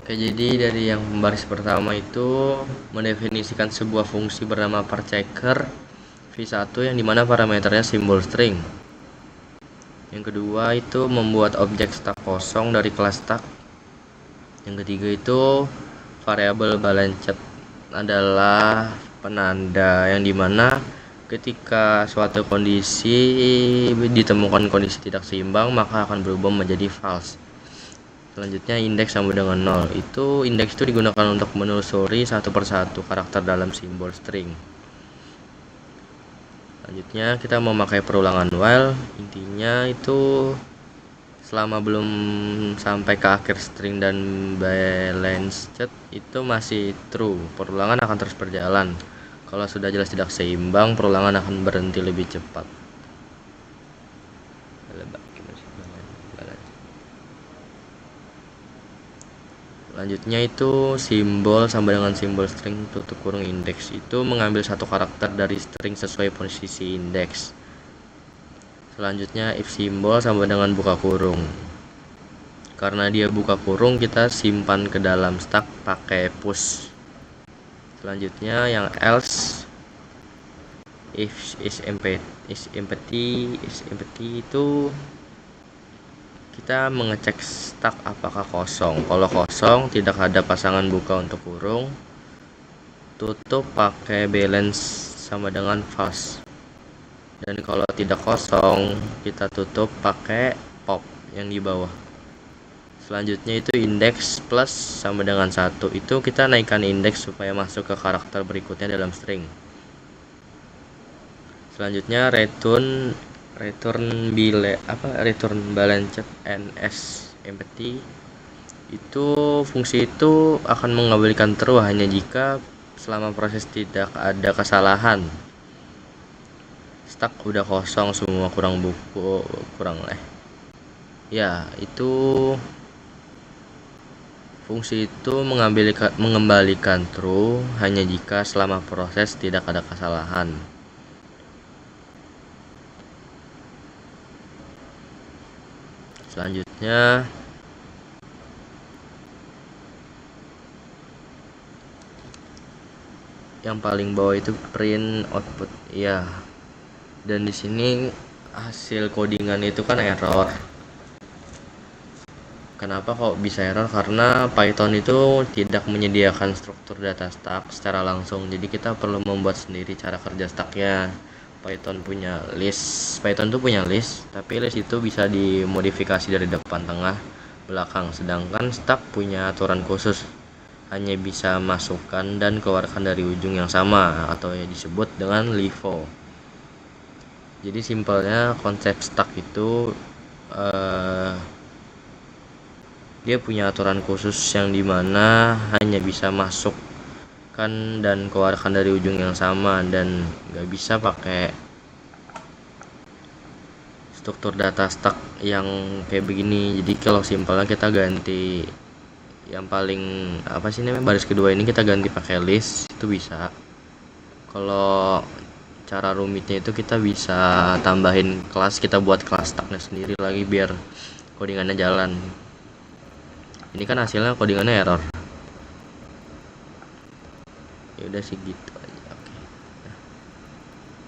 Oke, jadi dari yang baris pertama itu mendefinisikan sebuah fungsi bernama parchecker v1 yang dimana parameternya simbol string. Yang kedua itu membuat objek stack kosong dari kelas stack. Yang ketiga itu variabel balanced adalah penanda yang dimana ketika suatu kondisi ditemukan kondisi tidak seimbang maka akan berubah menjadi false. Selanjutnya indeks sama dengan 0. Indeks itu digunakan untuk menelusuri satu persatu karakter dalam simbol string. Selanjutnya kita memakai perulangan while. Intinya itu selama belum sampai ke akhir string dan balanced itu masih true, perulangan akan terus berjalan. Kalau sudah jelas tidak seimbang, perulangan akan berhenti lebih cepat. Selanjutnya itu simbol sama dengan simbol string tutup kurung indeks itu mengambil satu karakter dari string sesuai posisi indeks. Selanjutnya if simbol sama dengan buka kurung. Karena dia buka kurung, kita simpan ke dalam stack pakai push. Selanjutnya yang else if is empty itu kita mengecek stack apakah kosong. Kalau kosong tidak ada pasangan buka untuk kurung, tutup pakai balance sama dengan false. Dan kalau tidak kosong kita tutup pakai pop yang di bawah. Selanjutnya itu indeks plus sama dengan 1. Itu kita naikkan indeks supaya masuk ke karakter berikutnya dalam string. Selanjutnya return balanced ns empty itu fungsi itu akan mengabaikan true hanya jika selama proses tidak ada kesalahan. Stack udah kosong semua, itu fungsi itu mengembalikan true hanya jika selama proses tidak ada kesalahan. Selanjutnya yang paling bawah itu print output ya. Dan di sini hasil codingan itu kan error. Kenapa kok bisa error? Karena Python itu tidak menyediakan struktur data stack secara langsung. Jadi kita perlu membuat sendiri cara kerja stacknya. Python tuh punya list, tapi list itu bisa dimodifikasi dari depan, tengah, belakang. Sedangkan stack punya aturan khusus, hanya bisa masukkan dan keluarkan dari ujung yang sama atau yang disebut dengan LIFO. Jadi simpelnya konsep stack itu dia punya aturan khusus yang dimana hanya bisa masukkan dan keluarkan dari ujung yang sama dan nggak bisa pakai struktur data stack yang kayak begini. Jadi kalau simpelnya kita ganti yang paling baris kedua ini kita ganti pakai list, itu bisa. Kalau cara rumitnya itu kita bisa tambahin kelas, kita buat kelas stacknya sendiri lagi biar codingannya jalan. Ini kan hasilnya codingannya error. Ya udah sih gitu.